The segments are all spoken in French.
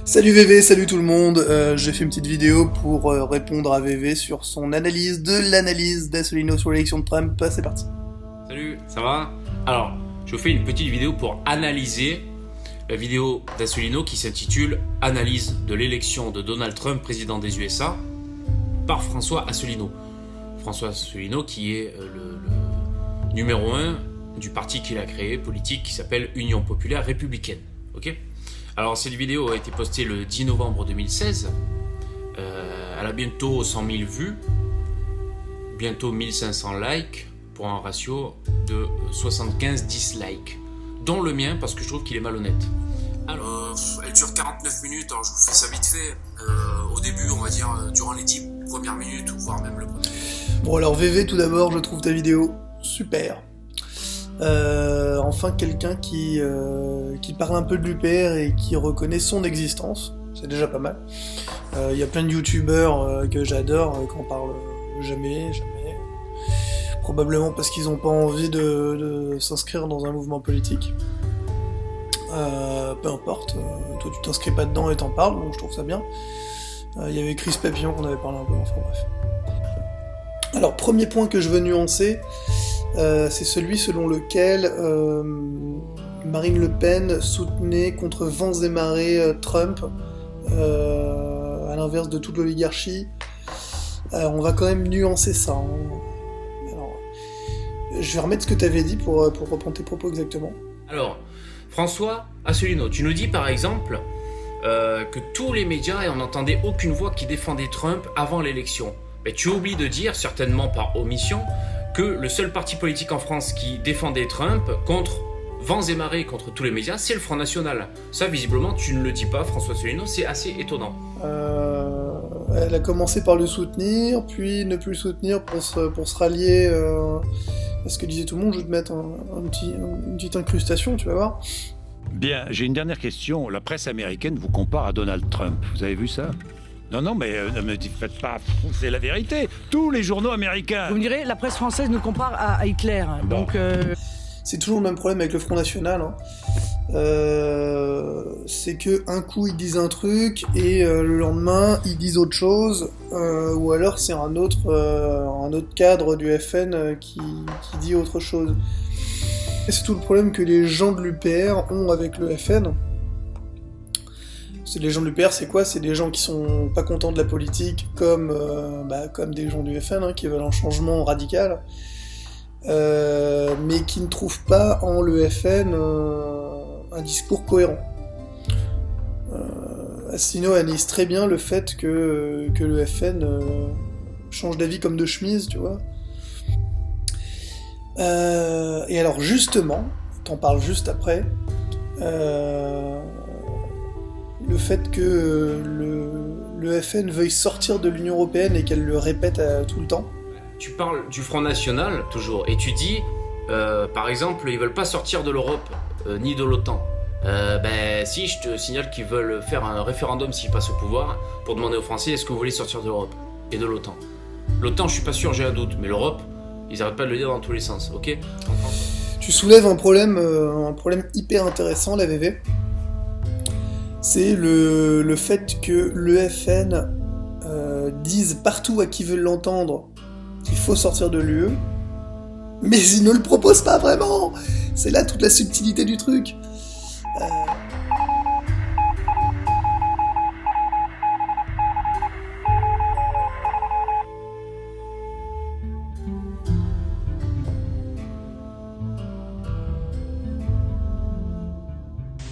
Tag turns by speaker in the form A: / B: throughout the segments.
A: Salut VV, salut tout le monde, j'ai fait une petite vidéo pour répondre à VV sur son analyse de l'analyse d'Asselineau sur l'élection de Trump, c'est parti.
B: Salut, ça va? Alors, je vous fais une petite vidéo pour analyser la vidéo d'Asselineau qui s'intitule « Analyse de l'élection de Donald Trump, président des USA » par François Asselineau. François Asselineau qui est le numéro 1 du parti qu'il a créé, politique, qui s'appelle Union Populaire Républicaine. Ok ? Alors cette vidéo a été postée le 10 novembre 2016, elle a bientôt 100 000 vues, bientôt 1500 likes, pour un ratio de 75 dislikes, dont le mien parce que je trouve qu'il est malhonnête. Alors, elle dure 49 minutes, alors je vous fais ça vite fait, au début on va dire durant les 10 premières minutes, ou voire même le premier.
A: Bon alors VV, tout d'abord, je trouve ta vidéo super. Enfin quelqu'un qui parle un peu de l'UPR et qui reconnaît son existence, c'est déjà pas mal. Il y a plein de youtubeurs que j'adore qui en parlent jamais. Probablement parce qu'ils n'ont pas envie de s'inscrire dans un mouvement politique. Peu importe, toi tu t'inscris pas dedans et t'en parles, donc je trouve ça bien. Il y avait Chris Papillon qu'on avait parlé un peu, enfin bref. Alors premier point que je veux nuancer, c'est celui selon lequel Marine Le Pen soutenait contre vents et marées Trump, à l'inverse de toute l'oligarchie. On va quand même nuancer ça. Hein. Alors, je vais remettre ce que tu avais dit pour reprendre tes propos exactement.
B: Alors, François Asselineau, tu nous dis par exemple que tous les médias, et on n'entendait aucune voix qui défendait Trump avant l'élection. Mais tu oublies de dire, certainement par omission, que le seul parti politique en France qui défendait Trump contre vents et marées, contre tous les médias, c'est le Front National. Ça, visiblement, tu ne le dis pas, François Asselineau, c'est assez étonnant.
A: Elle a commencé par le soutenir, puis ne plus le soutenir pour se rallier à ce que disait tout le monde. Je vais te mettre une petite incrustation, tu vas voir.
C: Bien, j'ai une dernière question. La presse américaine vous compare à Donald Trump. Vous avez vu ça ? Non, mais ne me faites pas, c'est la vérité. Tous les journaux américains.
D: Vous me direz, la presse française nous compare à Hitler.
C: Bon.
D: Donc,
A: C'est toujours le même problème avec le Front National. Hein. C'est que un coup ils disent un truc et le lendemain ils disent autre chose, ou alors c'est un autre cadre du FN qui dit autre chose. Et c'est tout le problème que les gens de l'UPR ont avec le FN. Les gens de l'UPR, c'est quoi? C'est des gens qui sont pas contents de la politique, comme des gens du FN, hein, qui veulent un changement radical, mais qui ne trouvent pas en le FN un discours cohérent. Asselineau analyse très bien le fait que le FN change d'avis comme de chemise, tu vois. Et alors justement, t'en parles juste après, le fait que le FN veuille sortir de l'Union Européenne et qu'elle le répète tout le temps.
B: Tu parles du Front National, toujours, et tu dis, par exemple, ils veulent pas sortir de l'Europe, ni de l'OTAN. Si, je te signale qu'ils veulent faire un référendum s'ils passent au pouvoir, pour demander aux Français, est-ce que vous voulez sortir de l'Europe et de l'OTAN. L'OTAN, je suis pas sûr, j'ai un doute, mais l'Europe, ils arrêtent pas de le dire dans tous les sens, ok?
A: Tu soulèves un problème hyper intéressant, la VV. C'est le fait que le FN dise partout à qui veut l'entendre qu'il faut sortir de l'UE, mais ils ne le proposent pas vraiment. C'est là toute la subtilité du truc.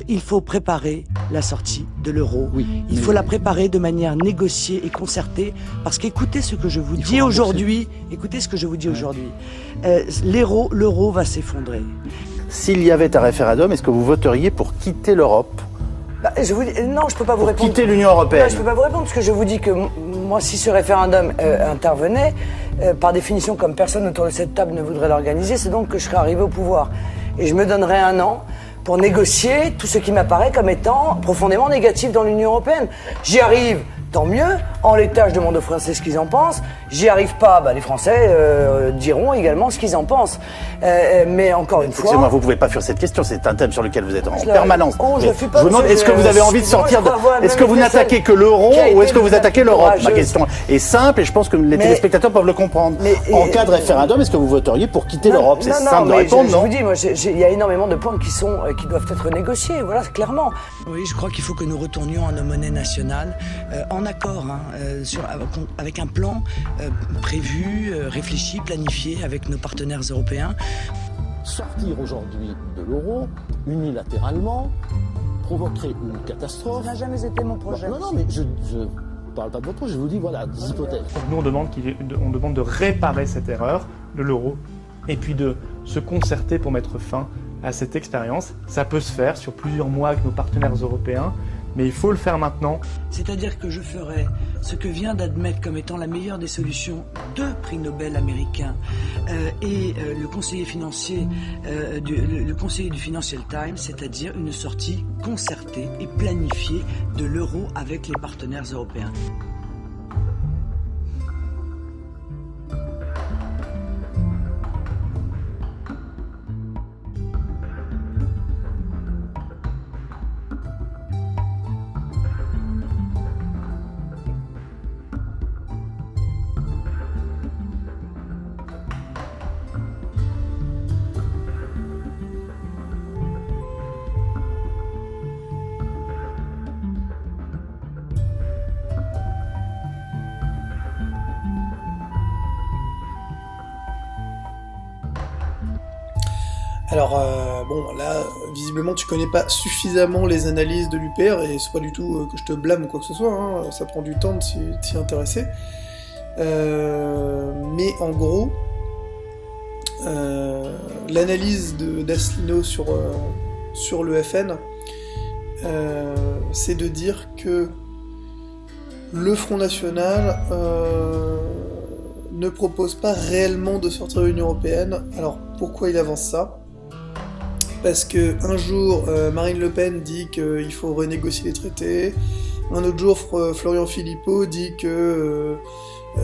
D: il faut préparer la sortie de l'euro.
E: Oui,
D: il faut la préparer de manière négociée et concertée, parce qu'écoutez ce que je vous dis aujourd'hui, l'euro va s'effondrer.
E: S'il y avait un référendum, est-ce que vous voteriez pour quitter l'Europe ?
D: Non, je peux pas vous répondre.
E: Quitter l'Union européenne.
D: Non, je peux pas vous répondre, parce que je vous dis que moi, si ce référendum intervenait, par définition, comme personne autour de cette table ne voudrait l'organiser, c'est donc que je serais arrivé au pouvoir. Et je me donnerais un an pour négocier tout ce qui m'apparaît comme étant profondément négatif dans l'Union européenne. J'y arrive tant mieux. En l'état, je demande aux Français ce qu'ils en pensent. J'y arrive pas, les Français diront également ce qu'ils en pensent. Mais encore une fois...
E: Excusez-moi, vous pouvez pas fuir cette question, c'est un thème sur lequel vous êtes en permanence.
D: Je fuis pas,
E: vous demande, est-ce que vous avez envie de sortir de... Est-ce que vous n'attaquez que l'euro ou est-ce que vous attaquez l'Europe? Ma question est simple et je pense que les téléspectateurs peuvent le comprendre. En cas de référendum, est-ce que vous voteriez pour quitter l'Europe? C'est simple de répondre, non?
D: Je vous dis, moi, il y a énormément de points qui doivent être négociés, voilà, clairement. Oui, je crois qu'il faut que nous retournions à nos monnaies nationales, en accord, avec un plan prévu, réfléchi, planifié avec nos partenaires européens.
F: Sortir aujourd'hui de l'euro, unilatéralement, provoquerait une catastrophe.
D: Ça n'a jamais été mon projet.
F: Non, mais je parle pas de votre projet, je vous dis, voilà, des hypothèses.
G: Nous, on demande de réparer cette erreur de l'euro et puis de se concerter pour mettre fin à cette expérience. Ça peut se faire sur plusieurs mois avec nos partenaires européens, mais il faut le faire maintenant.
D: C'est-à-dire que je ferai ce que vient d'admettre comme étant la meilleure des solutions deux prix Nobel américains et le conseiller financier, le conseiller du Financial Times, c'est-à-dire une sortie concertée et planifiée de l'euro avec les partenaires européens.
A: Alors, bon, là, visiblement, tu connais pas suffisamment les analyses de l'UPR, et c'est pas du tout que je te blâme ou quoi que ce soit, hein, ça prend du temps de s'y intéresser. Mais en gros, l'analyse d'Asselineau sur le FN, c'est de dire que le Front National ne propose pas réellement de sortir de l'Union Européenne. Alors, pourquoi il avance ça ? Parce que un jour, Marine Le Pen dit qu'il faut renégocier les traités, un autre jour, Florian Philippot dit que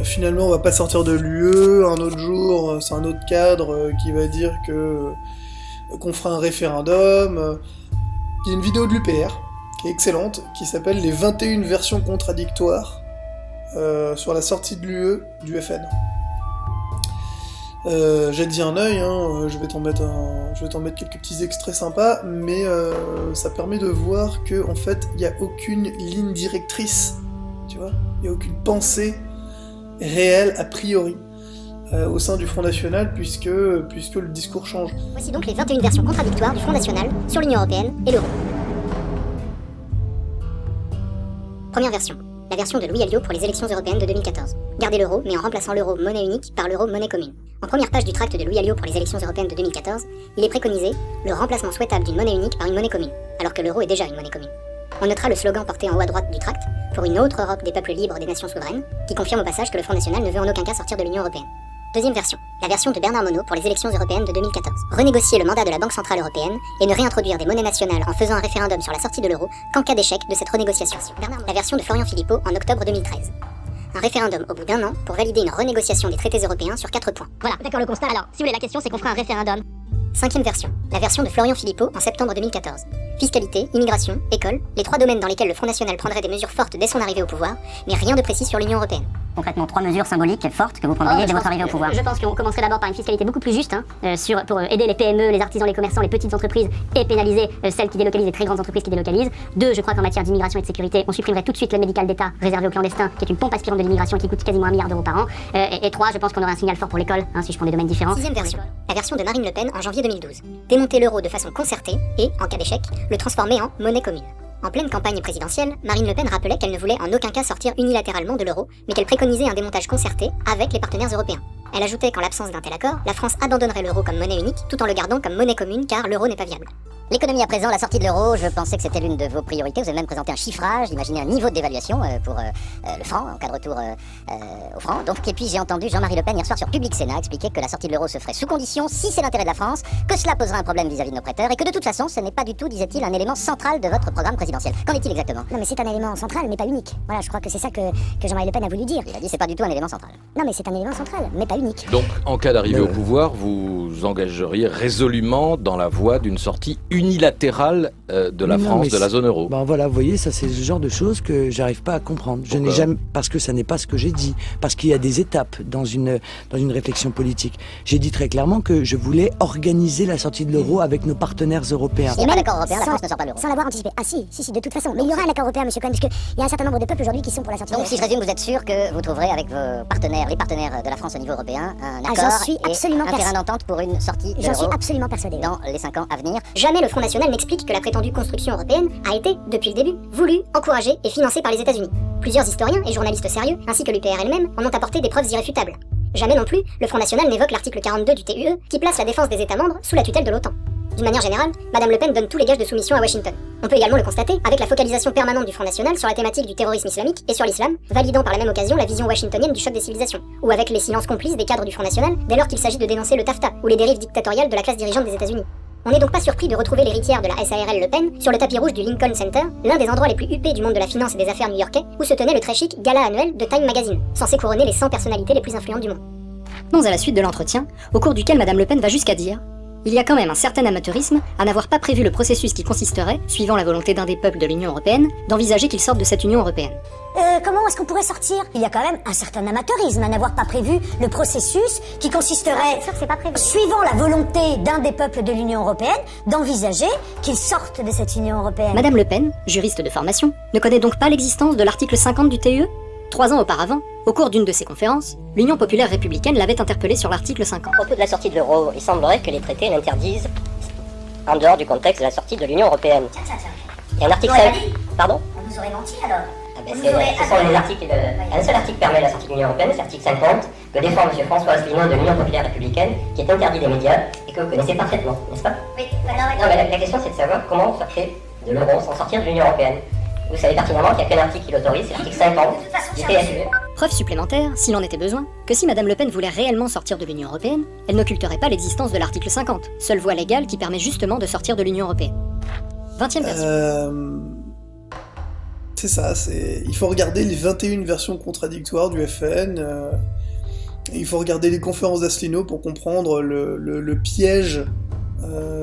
A: finalement on va pas sortir de l'UE, un autre jour, c'est un autre cadre qui va dire qu'on fera un référendum. Il y a une vidéo de l'UPR, qui est excellente, qui s'appelle « Les 21 versions contradictoires sur la sortie de l'UE du FN ». Jette-y un œil, hein, je vais t'en mettre quelques petits extraits sympas, mais ça permet de voir que en fait il n'y a aucune ligne directrice, tu vois, il n'y a aucune pensée réelle a priori au sein du Front National puisque le discours change.
H: Voici donc les 21 versions contradictoires du Front National sur l'Union Européenne et l'euro. Première version. La version de Louis Alliot pour les élections européennes de 2014. Garder l'euro, mais en remplaçant l'euro monnaie unique par l'euro monnaie commune. En première page du tract de Louis Alliot pour les élections européennes de 2014, il est préconisé le remplacement souhaitable d'une monnaie unique par une monnaie commune, alors que l'euro est déjà une monnaie commune. On notera le slogan porté en haut à droite du tract, pour une autre Europe des peuples libres des nations souveraines, qui confirme au passage que le Front National ne veut en aucun cas sortir de l'Union Européenne. Deuxième version, la version de Bernard Monod pour les élections européennes de 2014. Renégocier le mandat de la Banque Centrale Européenne et ne réintroduire des monnaies nationales en faisant un référendum sur la sortie de l'euro qu'en cas d'échec de cette renégociation. La version de Florian Philippot en octobre 2013. Un référendum au bout d'un an pour valider une renégociation des traités européens sur 4 points. Voilà, d'accord le constat. Alors, si vous voulez, la question c'est qu'on fera un référendum. Cinquième version, la version de Florian Philippot en septembre 2014. Fiscalité, immigration, école, les 3 domaines dans lesquels le Front National prendrait des mesures fortes dès son arrivée au pouvoir, mais rien de précis sur l'Union Européenne.
I: Concrètement, 3 mesures symboliques fortes que vous prendriez dès votre arrivée au pouvoir.
H: Je pense qu'on commencerait d'abord par une fiscalité beaucoup plus juste, pour aider les PME, les artisans, les commerçants, les petites entreprises et pénaliser celles qui délocalisent, les très grandes entreprises qui délocalisent. 2, je crois qu'en matière d'immigration et de sécurité, on supprimerait tout de suite l'aide médicale d'État réservée aux clandestins, qui est une pompe aspirante de l'immigration et qui coûte quasiment 1 milliard d'euros par an. Et 3, je pense qu'on aurait un signal fort pour l'école, si je prends des domaines différents. Sixième version, la version de Marine Le Pen en janvier 2012. Démonter l'euro de façon concertée et, en cas d'échec, le transformer en monnaie commune. En pleine campagne présidentielle, Marine Le Pen rappelait qu'elle ne voulait en aucun cas sortir unilatéralement de l'euro, mais qu'elle préconisait un démontage concerté avec les partenaires européens. Elle ajoutait qu'en l'absence d'un tel accord, la France abandonnerait l'euro comme monnaie unique, tout en le gardant comme monnaie commune car l'euro n'est pas viable.
I: L'économie à présent, la sortie de l'euro, je pensais que c'était l'une de vos priorités. Vous avez même présenté un chiffrage, imaginez un niveau de dévaluation pour le franc, en cas de retour au franc. Donc, et puis j'ai entendu Jean-Marie Le Pen hier soir sur Public Sénat expliquer que la sortie de l'euro se ferait sous condition si c'est l'intérêt de la France, que cela poserait un problème vis-à-vis de nos prêteurs et que de toute façon ce n'est pas du tout, disait-il, un élément central de votre programme présidentiel. présidentielle. Qu'en est-il exactement?
H: Non mais c'est un élément central, mais pas unique. Voilà, je crois que c'est ça que Jean-Marie Le Pen a voulu dire.
I: Il a dit c'est pas du tout un élément central.
H: Non mais c'est un élément central, mais pas unique.
J: Donc, en cas d'arrivée au pouvoir, vous engageriez résolument dans la voie d'une sortie unilatérale de la France de la zone euro.
D: Ben voilà, vous voyez, ça c'est le genre de choses que j'arrive pas à comprendre. Je n'ai jamais, parce que ça n'est pas ce que j'ai dit, parce qu'il y a des étapes dans une réflexion politique. J'ai dit très clairement que je voulais organiser la sortie de l'euro avec nos partenaires européens.
I: S'il n'y a pas d'accord européen, la France ne sort pas de l'euro.
H: Sans l'avoir anticipé. Ah si, de toute façon. Mais il y aura un accord européen, monsieur Cohen, puisqu'il y a un certain nombre de peuples aujourd'hui qui sont pour la sortie de
I: Donc
H: l'euro.
I: si je résume, vous êtes sûr que vous trouverez avec vos partenaires, les partenaires de la France au niveau européen, un accord
H: j'en suis absolument
I: et un terrain d'entente pour une sortie de
H: J'en suis
I: l'euro
H: absolument persuadé.
I: dans les 5 ans à venir.
H: Jamais le Front National n'explique que la prétendue construction européenne a été, depuis le début, voulue, encouragée et financée par les États-Unis. Plusieurs historiens et journalistes sérieux, ainsi que l'UPR elle-même, en ont apporté des preuves irréfutables. Jamais non plus, le Front National n'évoque l'article 42 du TUE, qui place la défense des États membres sous la tutelle de l'OTAN. D'une manière générale, Madame Le Pen donne tous les gages de soumission à Washington. On peut également le constater avec la focalisation permanente du Front National sur la thématique du terrorisme islamique et sur l'islam, validant par la même occasion la vision washingtonienne du choc des civilisations, ou avec les silences complices des cadres du Front National dès lors qu'il s'agit de dénoncer le TAFTA ou les dérives dictatoriales de la classe dirigeante des États-Unis. On n'est donc pas surpris de retrouver l'héritière de la SARL Le Pen sur le tapis rouge du Lincoln Center, l'un des endroits les plus huppés du monde de la finance et des affaires new-yorkais, où se tenait le très chic gala annuel de Time Magazine, censé couronner les 100 personnalités les plus influentes du monde.
K: Non, à la suite de l'entretien, au cours duquel Madame Le Pen va jusqu'à dire: il y a quand même un certain amateurisme à n'avoir pas prévu le processus qui consisterait, suivant la volonté d'un des peuples de l'Union européenne, d'envisager qu'ils sortent de cette Union européenne.
H: Comment est-ce qu'on pourrait sortir? Il y a quand même un certain amateurisme à n'avoir pas prévu le processus qui consisterait, suivant la volonté d'un des peuples de l'Union européenne, d'envisager qu'ils sortent de cette Union européenne.
K: Madame Le Pen, juriste de formation, ne connaît donc pas l'existence de l'article 50 du TUE? 3 ans auparavant, au cours d'une de ses conférences, l'Union populaire républicaine l'avait interpellé sur l'article 50.
I: À propos de la sortie de l'euro, il semblerait que les traités l'interdisent en dehors du contexte de la sortie de l'Union européenne. Il y a un article 5... Pardon?
H: On vous aurait menti alors.
I: Ce sont les articles... Un seul article permet la sortie de l'Union européenne, c'est l'article 50, que défend M. François Asselineau de l'Union populaire républicaine, qui est interdit des médias et que vous connaissez parfaitement, n'est-ce pas?
H: Oui,
I: non, mais la question c'est de savoir comment sortir de l'euro sans sortir de l'Union européenne. Vous savez pertinemment qu'il n'y a qu'un article qui l'autorise, c'est l'article 50 du TSUE.
K: Preuve supplémentaire, s'il en était besoin, que si Madame Le Pen voulait réellement sortir de l'Union européenne, elle n'occulterait pas l'existence de l'article 50, seule voie légale qui permet justement de sortir de l'Union européenne. 20e version.
A: C'est ça, il faut regarder les 21 versions contradictoires du FN, il faut regarder les conférences d'Asselineau pour comprendre le piège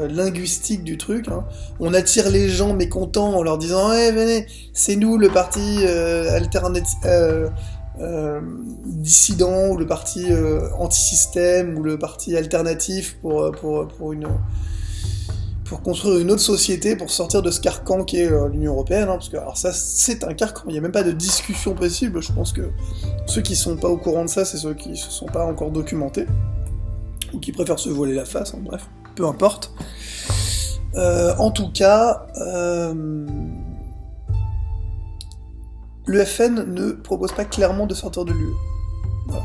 A: linguistique du truc. Hein. On attire les gens mécontents en leur disant hey, venez, c'est nous le parti dissident ou le parti anti-système ou le parti alternatif pour construire une autre société, pour sortir de ce carcan qui est l'Union Européenne, hein, parce que alors ça c'est un carcan, il n'y a même pas de discussion possible. Je pense que ceux qui sont pas au courant de ça, c'est ceux qui se sont pas encore documentés ou qui préfèrent se voiler la face, hein, bref. Peu importe. En tout cas, le FN ne propose pas clairement de sortir de l'UE. Voilà.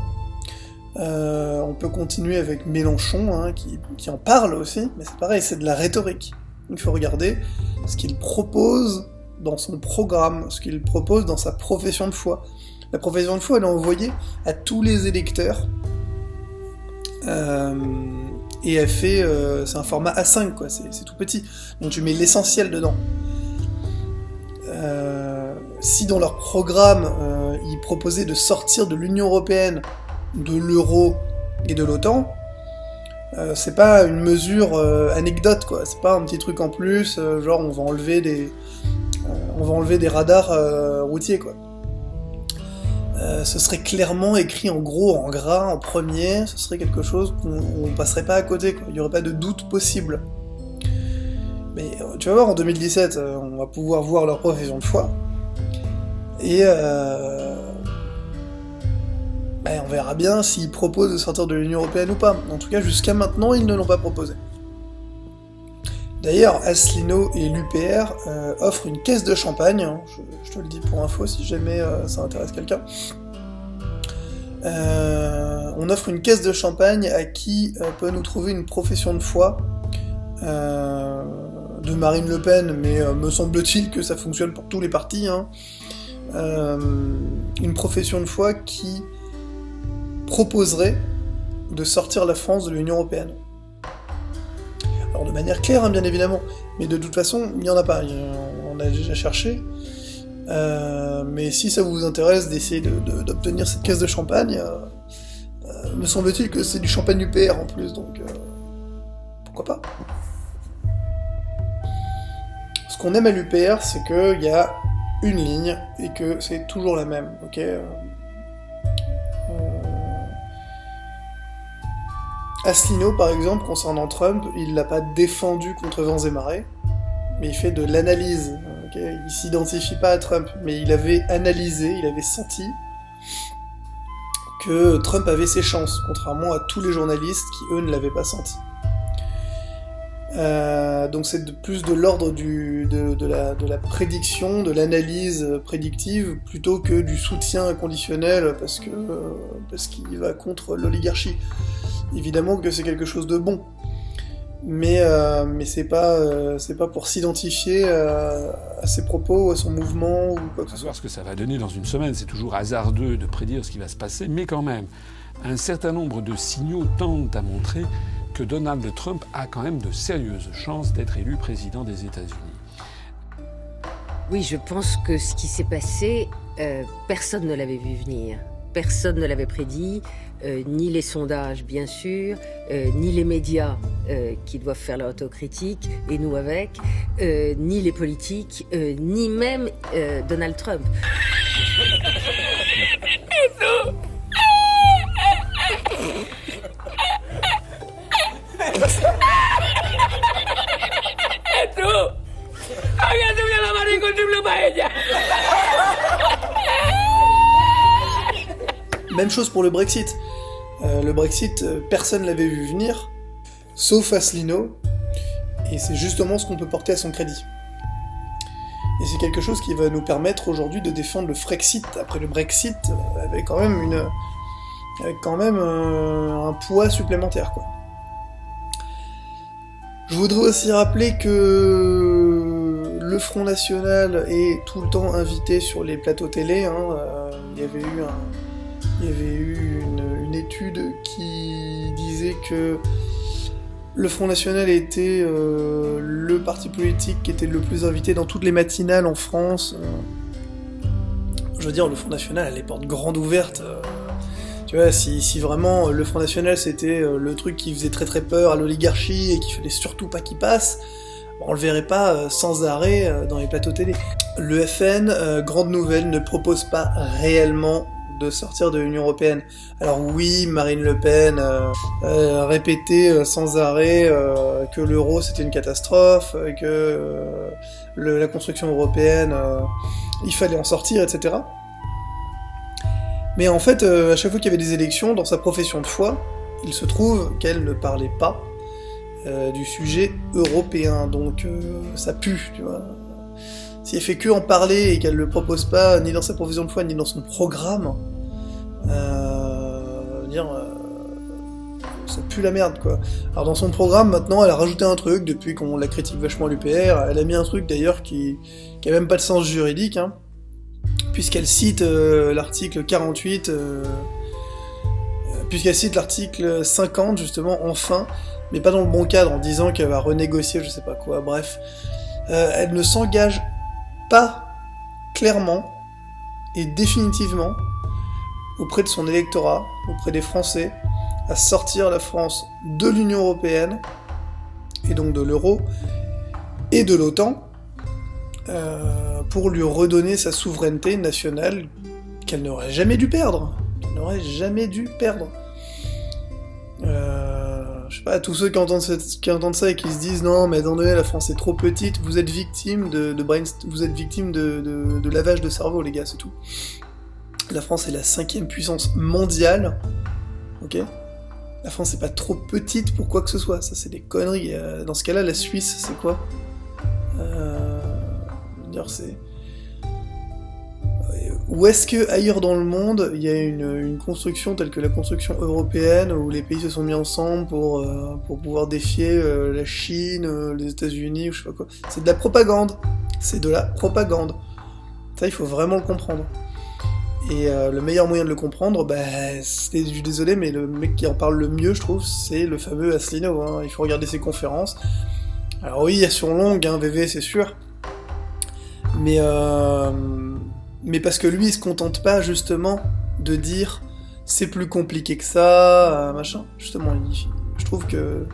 A: On peut continuer avec Mélenchon, hein, qui en parle aussi, mais c'est pareil, c'est de la rhétorique. Il faut regarder ce qu'il propose dans son programme, ce qu'il propose dans sa profession de foi. La profession de foi, elle est envoyée à tous les électeurs. Et elle fait, c'est un format A5 quoi, c'est tout petit, donc tu mets l'essentiel dedans. Si dans leur programme ils proposaient de sortir de l'Union Européenne, de l'euro et de l'OTAN, c'est pas une mesure anecdote quoi, c'est pas un petit truc en plus, genre on va enlever des radars routiers quoi. Ce serait clairement écrit en gros, en gras, en premier, ce serait quelque chose qu'on passerait pas à côté, quoi. Il n'y aurait pas de doute possible. Mais tu vas voir, en 2017, on va pouvoir voir leur profession de foi, et on verra bien s'ils proposent de sortir de l'Union Européenne ou pas. En tout cas, jusqu'à maintenant, ils ne l'ont pas proposé. D'ailleurs, Asselineau et l'UPR offrent une caisse de champagne, hein, je te le dis pour info si jamais ça intéresse quelqu'un. On offre une caisse de champagne à qui peut nous trouver une profession de foi de Marine Le Pen, mais me semble-t-il que ça fonctionne pour tous les partis, hein. Une profession de foi qui proposerait de sortir la France de l'Union Européenne. Alors de manière claire, hein, bien évidemment, mais de toute façon, il n'y en a pas. On a déjà cherché. Mais si ça vous intéresse d'essayer d'obtenir cette caisse de champagne, me semble-t-il que c'est du champagne UPR en plus, donc pourquoi pas. Ce qu'on aime à l'UPR, c'est qu'il y a une ligne et que c'est toujours la même, ok. Asselineau, par exemple, concernant Trump, il l'a pas défendu contre vents et marées, mais il fait de l'analyse. Okay, il s'identifie pas à Trump, mais il avait analysé, il avait senti que Trump avait ses chances, contrairement à tous les journalistes qui, eux, ne l'avaient pas senti. Donc c'est plus de l'ordre de la prédiction, de l'analyse prédictive, plutôt que du soutien inconditionnel, parce qu'il va contre l'oligarchie. Évidemment que c'est quelque chose de bon, mais c'est pas pour s'identifier à ses propos, à son mouvement ou quoi que ce soit.
L: Voir ce que ça va donner dans une semaine, c'est toujours hasardeux de prédire ce qui va se passer, mais quand même, un certain nombre de signaux tendent à montrer que Donald Trump a quand même de sérieuses chances d'être élu président des États-Unis.
M: Oui, je pense que ce qui s'est passé, personne ne l'avait vu venir. Personne ne l'avait prédit, ni les sondages bien sûr, ni les médias qui doivent faire leur autocritique, et nous avec, ni les politiques, ni même Donald Trump.
A: Même chose pour le Brexit. Le Brexit, personne l'avait vu venir, sauf Asselineau, et c'est justement ce qu'on peut porter à son crédit. Et c'est quelque chose qui va nous permettre aujourd'hui de défendre le Frexit après le Brexit, avec quand même un poids supplémentaire, quoi. Je voudrais aussi rappeler que le Front National est tout le temps invité sur les plateaux télé, hein. Il y avait eu une étude qui disait que le Front National était le parti politique qui était le plus invité dans toutes les matinales en France. Je veux dire, le Front National a les portes grandes ouvertes. Tu vois, si vraiment le Front National c'était le truc qui faisait très très peur à l'oligarchie et qu'il fallait surtout pas qu'il passe, on le verrait pas sans arrêt dans les plateaux télé. Le FN, grande nouvelle, ne propose pas réellement de sortir de l'Union Européenne. Alors oui, Marine Le Pen répétait sans arrêt que l'euro c'était une catastrophe, que la construction européenne, il fallait en sortir, etc. Mais en fait, à chaque fois qu'il y avait des élections, dans sa profession de foi, il se trouve qu'elle ne parlait pas du sujet européen, donc ça pue, tu vois. Si elle fait que en parler et qu'elle le propose pas ni dans sa profession de foi ni dans son programme, ça pue la merde, quoi. Alors dans son programme, maintenant, elle a rajouté un truc, depuis qu'on la critique vachement à l'UPR, elle a mis un truc d'ailleurs qui a même pas de sens juridique, hein, puisqu'elle cite l'article 48, puisqu'elle cite l'article 50, justement, enfin, mais pas dans le bon cadre, en disant qu'elle va renégocier je sais pas quoi, bref. Elle ne s'engage pas clairement et définitivement auprès de son électorat, auprès des Français, à sortir la France de l'Union Européenne, et donc de l'euro, et de l'OTAN, pour lui redonner sa souveraineté nationale qu'elle n'aurait jamais dû perdre. Je sais pas, tous ceux qui entendent ça et qui se disent non mais attendez, la France est trop petite, vous êtes victime vous êtes victime de lavage de cerveau, les gars, c'est tout. La France est la 5e puissance mondiale, ok. La France est pas trop petite pour quoi que ce soit, ça c'est des conneries. Dans ce cas-là, la Suisse, c'est quoi? C'est... Où est-ce que ailleurs dans le monde il y a une construction telle que la construction européenne où les pays se sont mis ensemble pour pouvoir défier la Chine, les États-Unis ou je sais pas quoi? C'est de la propagande. C'est de la propagande. Ça, il faut vraiment le comprendre. Et le meilleur moyen de le comprendre, je suis désolé, mais le mec qui en parle le mieux, je trouve, c'est le fameux Asselineau, hein. Il faut regarder ses conférences. Alors oui, il y a sur longue, hein, VV, c'est sûr. Mais parce que lui, il se contente pas, justement, de dire « c'est plus compliqué que ça, machin ». Justement, je trouve que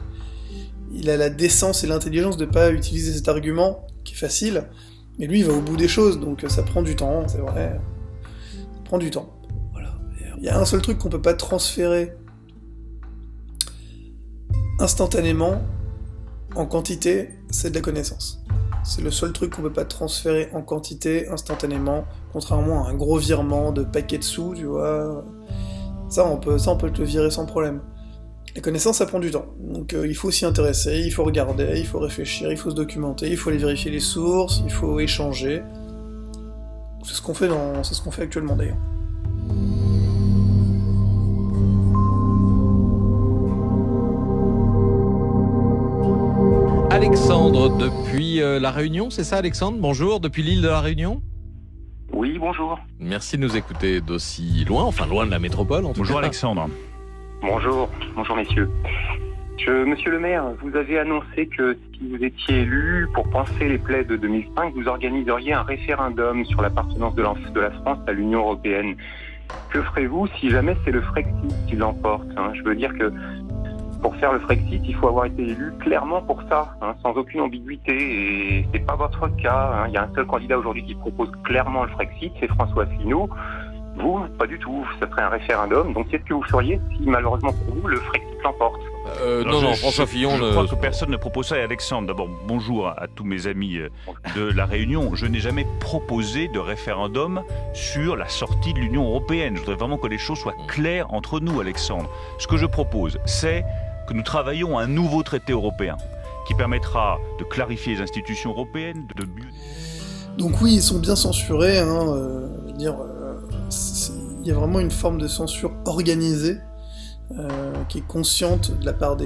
A: il a la décence et l'intelligence de pas utiliser cet argument, qui est facile, mais lui, il va au bout des choses, donc ça prend du temps, c'est vrai. Ça prend du temps. Voilà. Il y a un seul truc qu'on peut pas transférer instantanément, en quantité, c'est de la connaissance. C'est le seul truc qu'on peut pas transférer en quantité, instantanément, contrairement à un gros virement de paquets de sous, tu vois. Ça, on peut te le virer sans problème. La connaissance, ça prend du temps. Donc il faut s'y intéresser, il faut regarder, il faut réfléchir, il faut se documenter, il faut aller vérifier les sources, il faut échanger. C'est ce qu'on fait actuellement d'ailleurs.
J: Alexandre, depuis La Réunion, c'est ça Alexandre? Bonjour, depuis l'île de La Réunion?
N: Oui, bonjour.
J: Merci de nous écouter d'aussi loin, enfin loin de la métropole en tout cas.
C: Bonjour Alexandre.
N: Bonjour messieurs. Monsieur le maire, vous avez annoncé que si vous étiez élu pour penser les plaies de 2005, vous organiseriez un référendum sur l'appartenance de la France à l'Union européenne. Que ferez-vous si jamais c'est le Frexit qui l'emporte, hein? Je veux dire que pour faire le Frexit, il faut avoir été élu clairement pour ça, hein, sans aucune ambiguïté, et c'est pas votre cas, hein. Il y a un seul candidat aujourd'hui qui propose clairement le Frexit, c'est François Asselineau. Vous, pas du tout, ça serait un référendum, donc qu'est-ce que vous feriez si malheureusement pour vous, le Frexit l'emporte?
J: Non, François Fillon...
C: Je crois que personne ne propose ça, et Alexandre, d'abord, bonjour à tous mes amis de La Réunion. Je n'ai jamais proposé de référendum sur la sortie de l'Union européenne. Je voudrais vraiment que les choses soient claires entre nous, Alexandre. Ce que je propose, c'est que nous travaillons à un nouveau traité européen qui permettra de clarifier les institutions européennes, de mieux...
A: Donc oui, ils sont bien censurés, hein, je veux dire, il y a vraiment une forme de censure organisée, qui est consciente de la part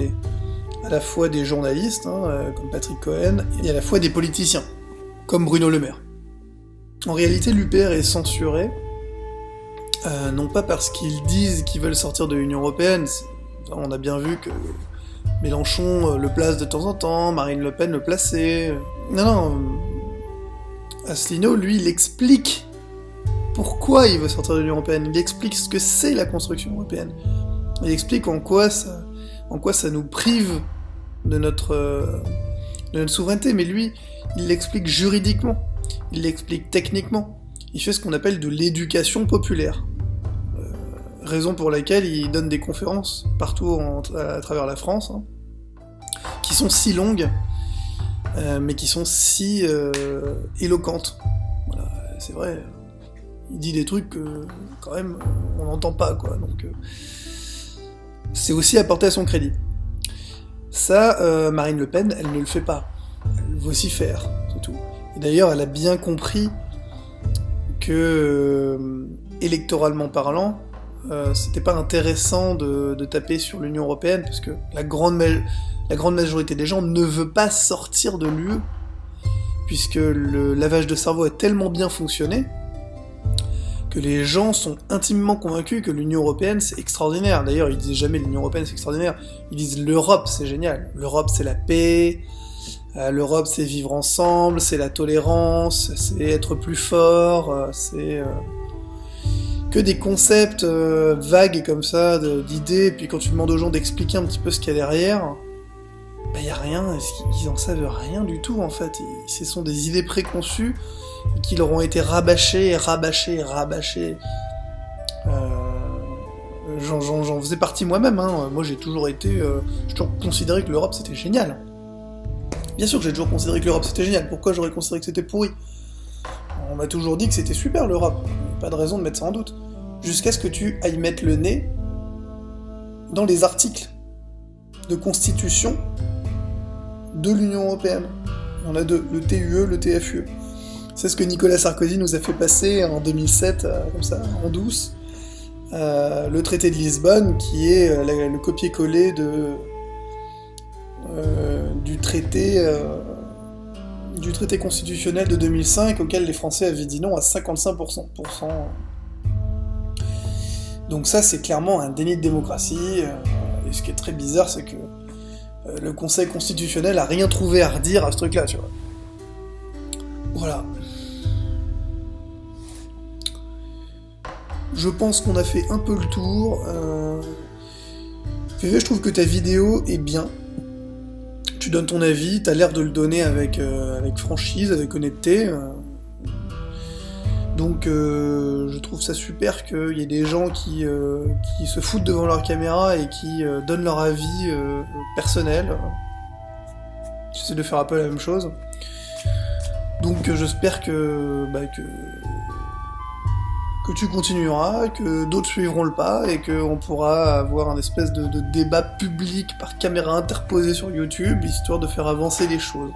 A: à la fois des journalistes, hein, comme Patrick Cohen, et à la fois des politiciens, comme Bruno Le Maire. En réalité, l'UPR est censuré, non pas parce qu'ils disent qu'ils veulent sortir de l'Union européenne, on a bien vu que Mélenchon le place de temps en temps, Marine Le Pen le plaçait... Non, Asselineau, lui, il explique pourquoi il veut sortir de l'Union européenne, il explique ce que c'est la construction européenne, il explique en quoi ça nous prive de notre souveraineté, mais lui, il l'explique juridiquement, il l'explique techniquement, il fait ce qu'on appelle de l'éducation populaire. Raison pour laquelle il donne des conférences partout à travers la France, hein, qui sont si longues, mais qui sont si éloquentes. Voilà, c'est vrai, il dit des trucs que, quand même, on n'entend pas, quoi, donc... c'est aussi apporté à son crédit. Ça, Marine Le Pen, elle ne le fait pas. Elle vocifère, c'est tout. Et d'ailleurs, elle a bien compris que, électoralement parlant, c'était pas intéressant de taper sur l'Union européenne, parce que la grande majorité des gens ne veut pas sortir de l'UE, puisque le lavage de cerveau a tellement bien fonctionné que les gens sont intimement convaincus que l'Union européenne c'est extraordinaire. D'ailleurs, ils disent jamais l'Union européenne c'est extraordinaire, ils disent l'Europe c'est génial. L'Europe c'est la paix, l'Europe c'est vivre ensemble, c'est la tolérance, c'est être plus fort, c'est... que des concepts vagues comme ça, d'idées, et puis quand tu demandes aux gens d'expliquer un petit peu ce qu'il y a derrière, bah y a rien, ils en savent rien du tout en fait, ce sont des idées préconçues qui leur ont été rabâchées. J'en faisais partie moi-même, hein. Moi j'ai toujours considéré que l'Europe c'était génial. Bien sûr que j'ai toujours considéré que l'Europe c'était génial, pourquoi j'aurais considéré que c'était pourri? On m'a toujours dit que c'était super l'Europe, pas de raison de mettre ça en doute. Jusqu'à ce que tu ailles mettre le nez dans les articles de constitution de l'Union européenne. Il y en a deux, le TUE, le TFUE. C'est ce que Nicolas Sarkozy nous a fait passer en 2007, comme ça, en douce. Le traité de Lisbonne, qui est le copier-coller du traité constitutionnel de 2005, auquel les Français avaient dit non à 55%. Donc ça, c'est clairement un déni de démocratie, et ce qui est très bizarre, c'est que le Conseil constitutionnel a rien trouvé à redire à ce truc-là, tu vois. Voilà. je pense qu'on a fait un peu le tour. Févé, je trouve que ta vidéo est bien. Tu donnes ton avis, t'as l'air de le donner avec franchise, avec honnêteté. Donc je trouve ça super qu'il y ait des gens qui se foutent devant leur caméra et qui donnent leur avis personnel. J'essaie de faire un peu la même chose. Donc j'espère que tu continueras, que d'autres suivront le pas et qu'on pourra avoir un espèce de débat public par caméra interposée sur YouTube, histoire de faire avancer les choses.